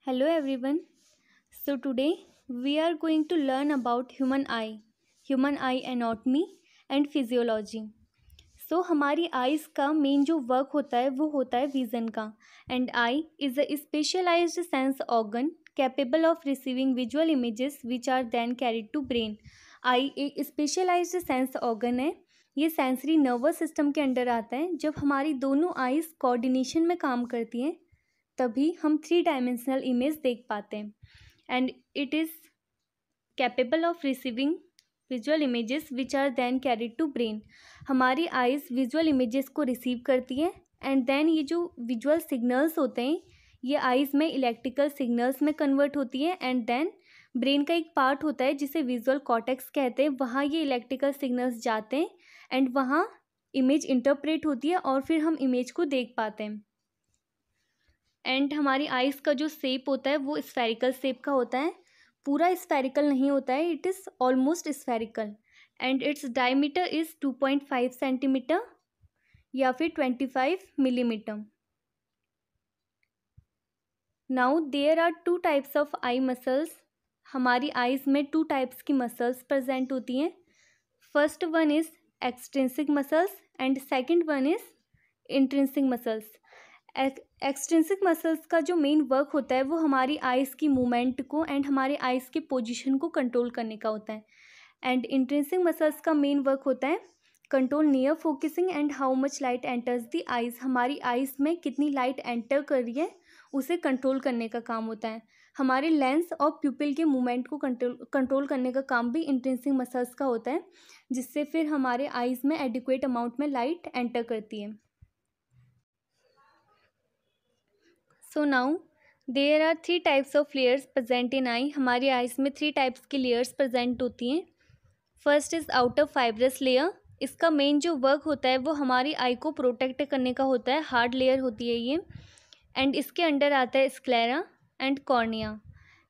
Hello everyone. So today we are going to learn about human eye anatomy and physiology. So हमारी eyes का main जो work होता है वो होता है विज़न का. And eye is a specialised sense organ capable of receiving visual images which are then carried to brain. Eye एक स्पेशलाइज्ड सेंस ऑर्गन है. ये सेंसरी नर्वस सिस्टम के अंडर आता है. जब हमारी दोनों आइज़ कोऑर्डिनेशन में काम करती हैं तभी हम 3 डायमेंशनल इमेज देख पाते हैं. And it is capable of receiving visual images which are then carried to brain. हमारी आइज़ विजुअल इमेजेस को रिसीव करती हैं एंड देन ये जो विजुअल सिग्नल्स होते हैं ये आइज़ में इलेक्ट्रिकल सिग्नल्स में कन्वर्ट होती है. एंड देन ब्रेन का एक पार्ट होता है जिसे विजुअल कॉर्टेक्स कहते हैं. वहाँ ये इलेक्ट्रिकल सिग्नल्स जाते हैं एंड वहाँ इमेज इंटरप्रेट होती है और फिर हम इमेज को देख पाते हैं. एंड हमारी आइज़ का जो शेप होता है वो स्फेरिकल शेप का होता है. पूरा स्फेरिकल नहीं होता है, it is almost spherical. And its diameter is 2.5 centimetre या फिर 25 millimetre. Now there are 2 types of eye muscles. हमारी आइज़ में 2 टाइप्स की मसल्स प्रेजेंट होती हैं. First one is extrinsic muscles and second one is intrinsic muscles. Extrinsic muscles का जो main work होता है वो हमारी आइज़ की मूवमेंट को एंड हमारे आइज़ के पोजीशन को कंट्रोल करने का होता है. एंड इंट्रिंसिक मसल्स का मेन वर्क होता है control near focusing and how much light enters the eyes. हमारी आइज़ में कितनी लाइट एंटर कर रही है उसे कंट्रोल करने का काम होता है. हमारे लेंस और प्यूपिल के मूवमेंट को कंट्रोल करने का काम भी इंट्रिंसिक मसल्स का होता है, जिससे फिर हमारे आइज़ में एडिक्वेट अमाउंट में लाइट एंटर करती है. So now there are 3 types of layers present in eye. हमारी आइज़ में 3 टाइप्स की लेयर्स प्रेजेंट होती हैं. First is outer fibrous layer. इसका मेन जो वर्क होता है वो हमारी आई को प्रोटेक्ट करने का होता है. हार्ड लेयर होती है ये. एंड इसके अंडर आता है sclera and cornea.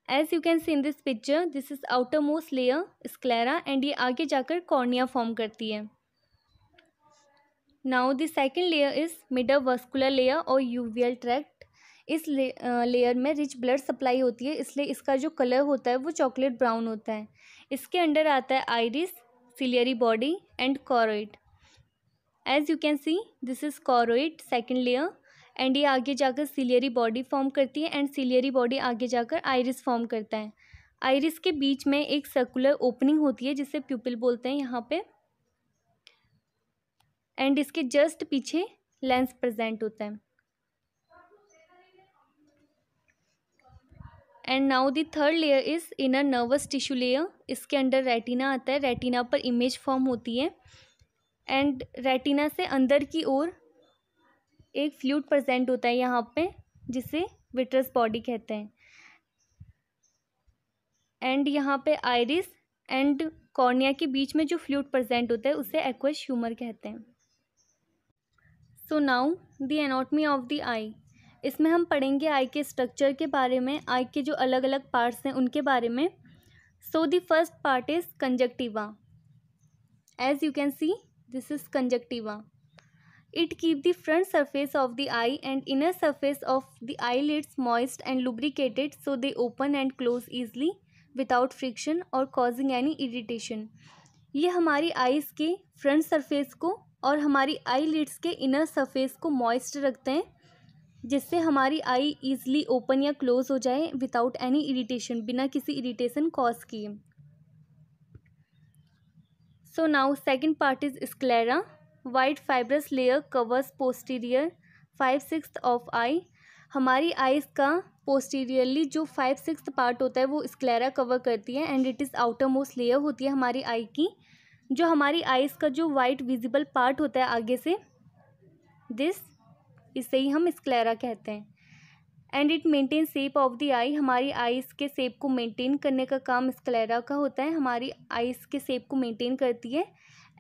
As you can see in this picture this is outermost layer sclera and ये आगे जाकर कॉर्निया फॉर्म करती है. Now the second layer is middle vascular layer और यूवियल ट्रैक्ट. इस लेयर में रिच ब्लड सप्लाई होती है, इसलिए इसका जो कलर होता है वो चॉकलेट ब्राउन होता है. इसके अंडर आता है iris, ciliary body and choroid. As you can see this is choroid second layer and ये आगे जाकर सिलियरी बॉडी फॉर्म करती है एंड सिलियरी बॉडी आगे जाकर आइरिस फॉर्म करता है. आइरिस के बीच में एक सर्कुलर ओपनिंग होती है जिसे प्यूपिल बोलते हैं यहाँ पे. एंड इसके जस्ट पीछे लेंस प्रेजेंट होता है. And now the third layer is inner nervous tissue layer. इसके अंडर रेटिना आता है. रेटिना पर इमेज फॉर्म होती है एंड रेटिना से अंदर की ओर एक फ्लूइड प्रेजेंट होता है यहाँ पे जिसे विट्रस बॉडी कहते हैं. एंड यहाँ पे आइरिस एंड कॉर्निया के बीच में जो फ्लूइड प्रेजेंट होता है उसे एक्वस ह्यूमर कहते हैं. So now the anatomy of the eye. इसमें हम पढ़ेंगे आई के स्ट्रक्चर के बारे में, आई के जो अलग अलग पार्ट्स हैं उनके बारे में. So the first part is conjunctiva. As you can see this is conjunctiva. It keep the front surface of the eye and inner surface of the eyelids moist and lubricated so they open and close easily without friction or causing any irritation. ये हमारी eyes के front surface को और हमारी eyelids के inner surface को moist रखते हैं जिससे हमारी आई ईज़िली ओपन या क्लोज हो जाए विदाउट एनी इरिटेशन, बिना किसी इरिटेशन कॉज किए. So now second part is sclera. White fibrous layer covers posterior 5/6 of eye. हमारी आइज़ का पोस्टीरियरली जो 5/6 पार्ट होता है वो स्क्लेरा कवर करती है and it is outermost layer होती है हमारी आई की. जो हमारी आइज़ का जो वाइट विजिबल पार्ट होता है आगे से इसे ही हम स्क्लेरा कहते हैं. And it maintain shape of the eye. हमारी आइज़ के शेप को मेंटेन करने का काम स्क्लेरा का होता है. हमारी आइज़ के शेप को मेंटेन करती है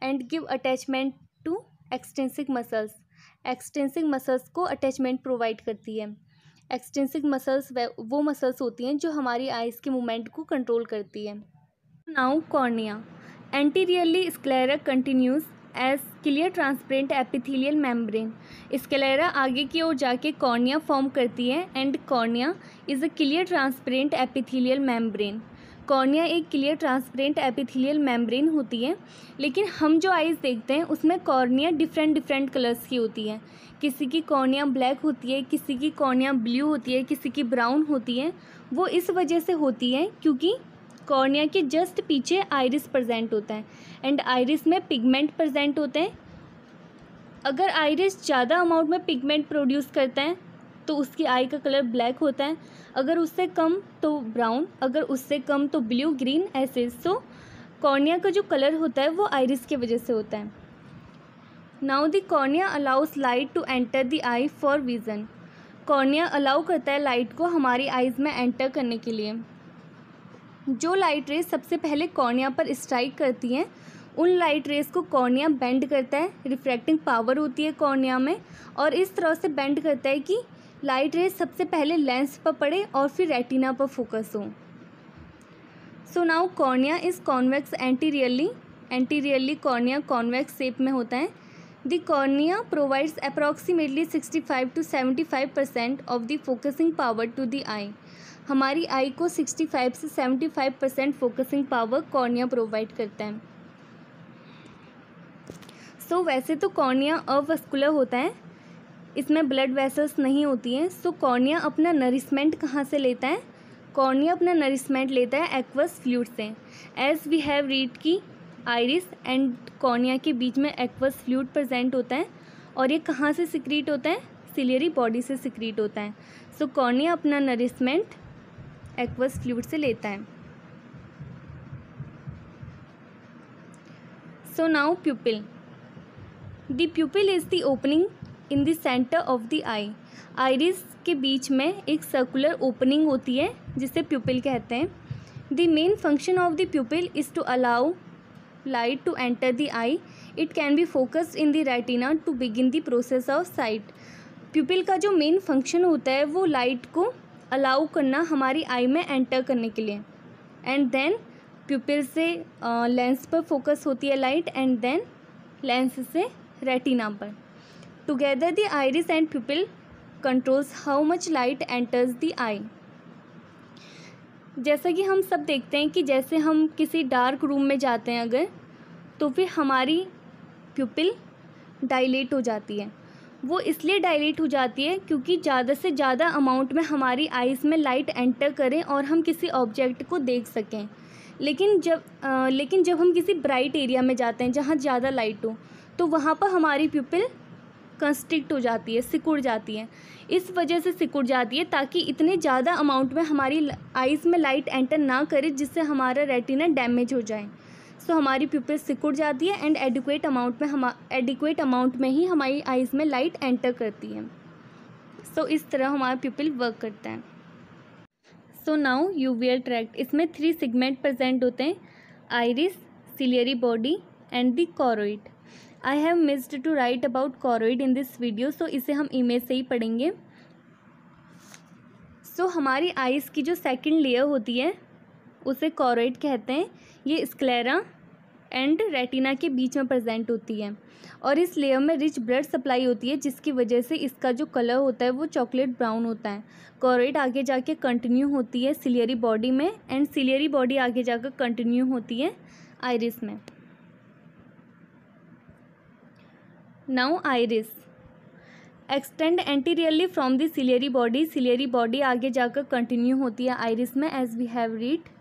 and give attachment to extrinsic muscles. Extrinsic muscles को अटैचमेंट प्रोवाइड करती है. एक्सटेंसिक मसल्स वो मसल्स होती हैं जो हमारी आइज़ के मूवमेंट को कंट्रोल करती है. Now cornea. Anteriorly sclera continues as clear transparent epithelial membrane. Sclera आगे की ओर जाके कॉर्निया फॉर्म करती है and cornea is a clear transparent epithelial membrane. Cornea एक क्लियर ट्रांसपेरेंट एपिथेलियल मेम्ब्रेन होती है, लेकिन हम जो आइज़ देखते हैं उसमें कॉर्निया डिफरेंट कलर्स की होती है। किसी की कॉर्निया ब्लैक होती है, किसी की कॉर्निया ब्लू होती है, किसी की ब्राउन होती है। वो इस वजह से होती है क्योंकि कॉर्निया के जस्ट पीछे आइरिस प्रेजेंट होता है एंड आइरिस में पिगमेंट प्रेजेंट होते हैं। अगर आइरिस ज़्यादा अमाउंट में पिगमेंट प्रोड्यूस करता है तो उसकी आई का कलर ब्लैक होता है, अगर उससे कम तो ब्राउन, अगर उससे कम तो ब्लू, ग्रीन, ऐसे। सो कॉर्निया का जो कलर होता है वो आइरिस की वजह से होता है। Now the cornea allows light to enter the eye for vision. Cornea allow करता है लाइट को हमारी आइज़ में एंटर करने के लिए। जो लाइट रेज सबसे पहले कॉर्निया पर स्ट्राइक करती हैं उन लाइट रेज को कॉर्निया बेंड करता है। रिफ्रैक्टिंग पावर होती है कॉर्निया में और इस तरह से बेंड करता है कि लाइट रेज सबसे पहले लेंस पर पड़े और फिर रेटिना पर फोकस हो। So now cornea is convex anteriorly cornea convex shape में होता है। The cornea provides approximately 65 to 75% of the focusing power to the eye. हमारी आई को 65 से 75% फोकसिंग पावर कॉर्निया प्रोवाइड करता है। सो वैसे तो कॉर्निया अवस्कुलर होता है, इसमें ब्लड वेसल्स नहीं होती हैं। सो कॉर्निया अपना नरिशमेंट कहाँ से लेता है? कॉर्निया अपना नरिशमेंट लेता है एक्वस फ्लूइड से। एज वी हैव रीड की आइरिस एंड कॉर्निया के बीच में एक्वस फ्लूइड प्रेजेंट होता है और ये कहाँ से सिक्रीट होता है? सिलियरी बॉडी से सिक्रीट होता है। सो कॉर्निया अपना नरिशमेंट एक्वस फ्लूइड से लेता है। So now प्यूपिल। The pupil is the opening in the centre of the I. Iris के बीच में एक सर्कुलर ओपनिंग होती है जिसे प्यूपिल कहते हैं। The main function of the pupil is to allow light to enter the eye. It can be focused in the retina to begin the process of sight. Pupil का जो main function होता है वो light को allow करना हमारी eye में enter करने के लिए एंड देन प्यूपिल से लेंस पर फोकस होती है लाइट एंड देन लेंस से रेटिना पर। Together the iris and pupil controls how much light enters the eye. जैसा कि हम सब देखते हैं कि जैसे हम किसी डार्क रूम में जाते हैं अगर, तो फिर हमारी प्यूपिल डायलेट हो जाती है। वो इसलिए डायलेट हो जाती है क्योंकि ज़्यादा से ज़्यादा अमाउंट में हमारी आइज़ में लाइट एंटर करें और हम किसी ऑब्जेक्ट को देख सकें। लेकिन जब हम किसी ब्राइट एरिया में जाते हैं जहाँ ज़्यादा लाइट हो तो वहाँ पर हमारी प्यूपिल कंस्ट्रिक्ट हो जाती है, सिकुड़ जाती है। इस वजह से सिकुड़ जाती है ताकि इतने ज़्यादा अमाउंट में हमारी आइज़ में लाइट एंटर ना करे जिससे हमारा रेटिना डैमेज हो जाए। सो हमारी प्यूपिल सिकुड़ जाती है एंड एडिक्वेट अमाउंट में ही हमारी आइज़ में लाइट एंटर करती है। सो इस तरह हमारा प्यूपिल वर्क करता है। सो नाउ यूवियल ट्रैक्ट, इसमें 3 सेगमेंट प्रेजेंट होते हैं, iris, ciliary body and the choroid. I have missed to write about choroid in this video, so इसे हम इमेज से ही पढ़ेंगे। सो हमारी आइज़ की जो सेकंड लेयर होती है उसे कॉरोइड कहते हैं। ये स्क्लेरा एंड रेटिना के बीच में प्रेजेंट होती है और इस लेयर में रिच ब्लड सप्लाई होती है जिसकी वजह से इसका जो कलर होता है वो चॉकलेट ब्राउन होता है। कॉरोइड आगे जाके कंटिन्यू होती है सिलियरी बॉडी में एंड सिलियरी बॉडी आगे जाकर कंटिन्यू होती है आइरिस में। Now iris extend anteriorly from the ciliary body. Ciliary body आगे जाकर कंटिन्यू होती है आइरिस में as we have read.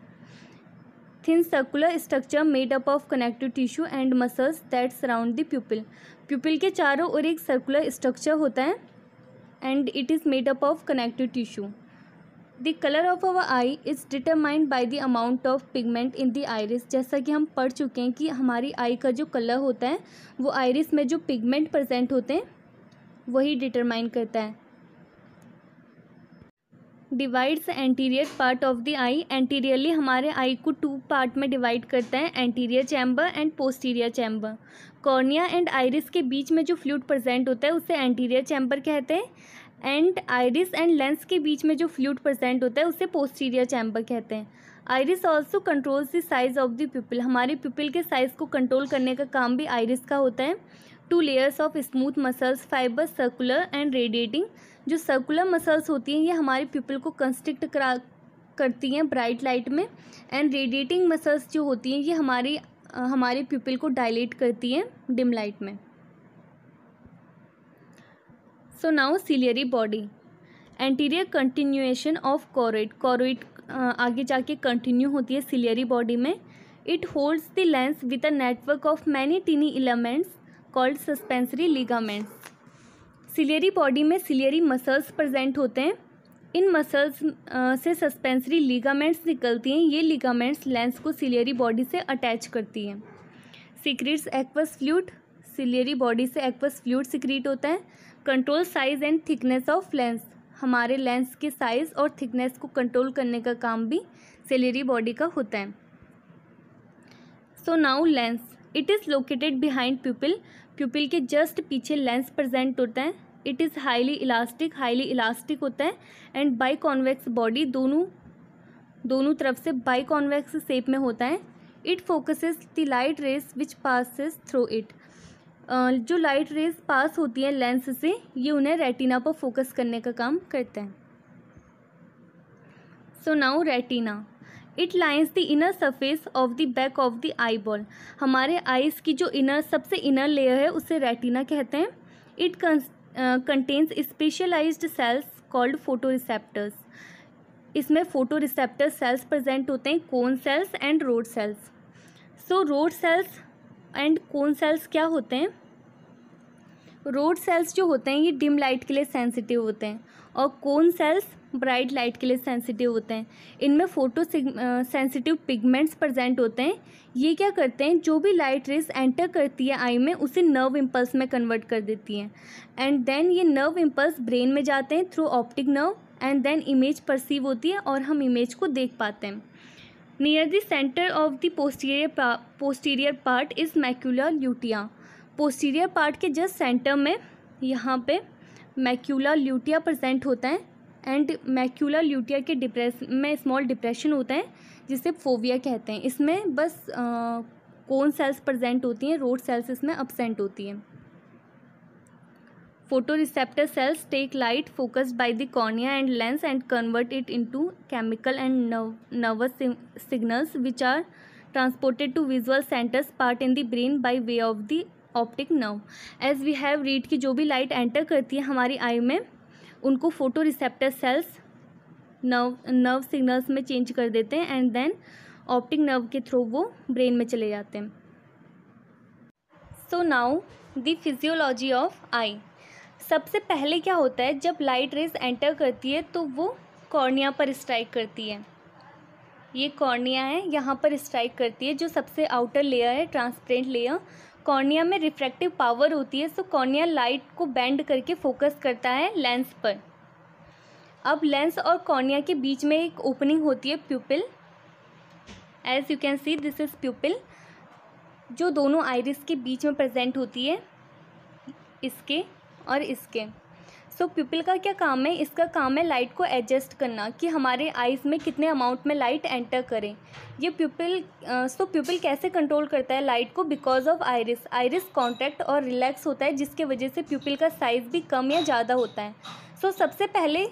Thin circular structure made up of connective tissue and muscles that surround the pupil. Pupil के चारों ओर एक circular structure होता है and it is made up of connective tissue. The colour of our eye is determined by the amount of pigment in the iris. जैसा कि हम पढ़ चुके हैं कि हमारी आई का जो कलर होता है वो आइरिस में जो पिगमेंट प्रेजेंट होते हैं वही डिटरमाइन करता है। Divides anterior part of the I. Anteriorly हमारे आई को 2 पार्ट में डिवाइड करता है, anterior chamber and posterior chamber. Cornea and iris के बीच में जो फ्लूइड प्रेजेंट होता है उसे एंटीरियर चैम्बर कहते हैं एंड आइरिस एंड लेंस के बीच में जो फ्लूइड प्रेजेंट होता है उसे पोस्टीरियर चैम्बर कहते हैं। Iris also controls the size of the प्यूपिल, हमारे प्यूपिल के साइज को कंट्रोल करने का काम भी आइरिस का होता है। 2 layers of smooth muscles fibres circular and radiating, जो सर्कुलर मसल्स होती हैं ये हमारे प्यूपिल को कंस्ट्रिक्ट करती हैं ब्राइट लाइट में, एंड रेडिएटिंग मसल्स जो होती हैं ये हमारे प्यूपिल को डायलेट करती हैं डिम लाइट में। So now ciliary body, anterior continuation of choroid आगे जाके कंटिन्यू होती है सिलियरी बॉडी में। It holds the lens with a network of many tiny elements called suspensory ligaments. Ciliary body में सिलियरी मसल्स प्रेजेंट होते हैं। इन मसल्स से सस्पेंसरी लिगामेंट्स निकलती हैं। ये लिगामेंट्स लेंस को सिलियरी बॉडी से अटैच करती हैं। Secretes aqueous fluid, ciliary body से एक्वस फ्लूइड सीक्रेट होता है। Control size and thickness of lens, हमारे लेंस के साइज और थिकनेस को कंट्रोल करने का काम भी सिलियरी बॉडी का होता है। So now lens, it is located behind प्यूपिल, pupil के जस्ट पीछे लेंस प्रेजेंट होता है। इट इज़ हाईली इलास्टिक होता है एंड बाई कॉन्वेक्स बॉडी, दोनों तरफ से बाई कॉन्वेक्स शेप में होता है। It focuses the light rays which passes through it, जो लाइट रेज पास होती है लेंस से ये उन्हें रेटिना पर फोकस करने का काम करते हैं। So now retina, it lines the inner surface of the back of the eye ball, हमारे आइज़ की जो सबसे इनर लेयर है उसे रेटिना कहते हैं। It contains specialised cells called photoreceptors, इसमें फोटोरिसेप्टर सेल्स प्रेजेंट होते हैं, cone cells and rod cells. So rod cells and cone cells क्या होते हैं? रोड सेल्स जो होते हैं ये डिम लाइट के लिए सेंसिटिव होते हैं और कोन सेल्स ब्राइट लाइट के लिए सेंसिटिव होते हैं। इनमें फोटो सेंसिटिव पिगमेंट्स प्रेजेंट होते हैं। ये क्या करते हैं, जो भी लाइट रेज एंटर करती है आई में उसे नर्व इम्पल्स में कन्वर्ट कर देती हैं, एंड देन ये नर्व इम्पल्स ब्रेन में जाते हैं through optic nerve, and then image perceive होती है और हम इमेज को देख पाते हैं। Near the centre of the posterior part is macula lutea, posterior part के जस्ट सेंटर में यहाँ पे मैक्यूला ल्यूटिया प्रेजेंट होता है, एंड मैक्यूला ल्यूटिया के में स्मॉल डिप्रेशन होता है जिसे फोविया कहते हैं। इसमें बस कोन सेल्स प्रेजेंट होती हैं, रोड सेल्स इसमें अब्सेंट होती हैं। Photoreceptor cells take light focused by the cornea and lens and convert it into chemical and nervous signals which are transported to visual centers part in the brain by way of the optic nerve. As we have read कि जो भी light enter करती है हमारी eye में उनको photoreceptor cells nerve signals में change कर देते हैं एंड देन ऑप्टिक नर्व के थ्रू वो ब्रेन में चले जाते हैं। So now the physiology of eye. सबसे पहले क्या होता है, जब लाइट रेज एंटर करती है तो वो कॉर्निया पर स्ट्राइक करती है। ये कॉर्निया है, यहाँ पर स्ट्राइक करती है, जो सबसे आउटर लेयर है ट्रांसपेरेंट लेयर। कॉर्निया में रिफ्रैक्टिव पावर होती है, सो कॉर्निया लाइट को बेंड करके फोकस करता है लेंस पर। अब लेंस और कॉर्निया के बीच में एक ओपनिंग होती है, pupil. As you can see this is pupil, जो दोनों आइरिस के बीच में प्रेजेंट होती है, इसके और इसके। सो प्यूपिल का क्या काम है, इसका काम है लाइट को एडजस्ट करना कि हमारे आइज़ में कितने अमाउंट में लाइट एंटर करें। ये प्यूपिल कैसे कंट्रोल करता है लाइट को, बिकॉज ऑफ आइरिस कॉन्ट्रैक्ट और रिलैक्स होता है, जिसके वजह से प्यूपिल का साइज़ भी कम या ज़्यादा होता है। सो सबसे पहले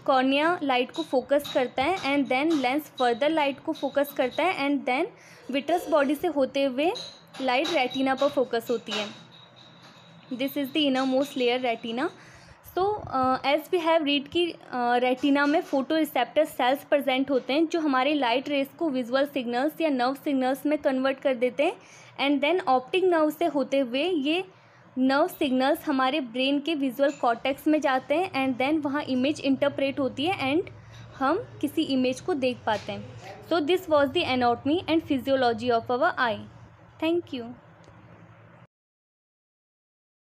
कॉर्निया लाइट को फोकस करता है and then lens further light को फोकस करता है एंड देन विट्रस बॉडी से होते हुए लाइट रेटिना पर फोकस होती है। This is the innermost layer retina. So as we have read कि रेटिना में फोटो रिसेप्टर सेल्स प्रेजेंट होते हैं जो हमारे लाइट रेस को विजुअल सिग्नल्स या नर्व सिग्नल्स में कन्वर्ट कर देते हैं एंड देन ऑप्टिक नर्व से होते हुए ये नर्व सिग्नल्स हमारे ब्रेन के विजुअल कॉर्टेक्स में जाते हैं एंड देन वहाँ इमेज इंटरप्रेट होती है एंड हम किसी इमेज को देख पाते हैं। So this was the anatomy and physiology of our eye. Thank you.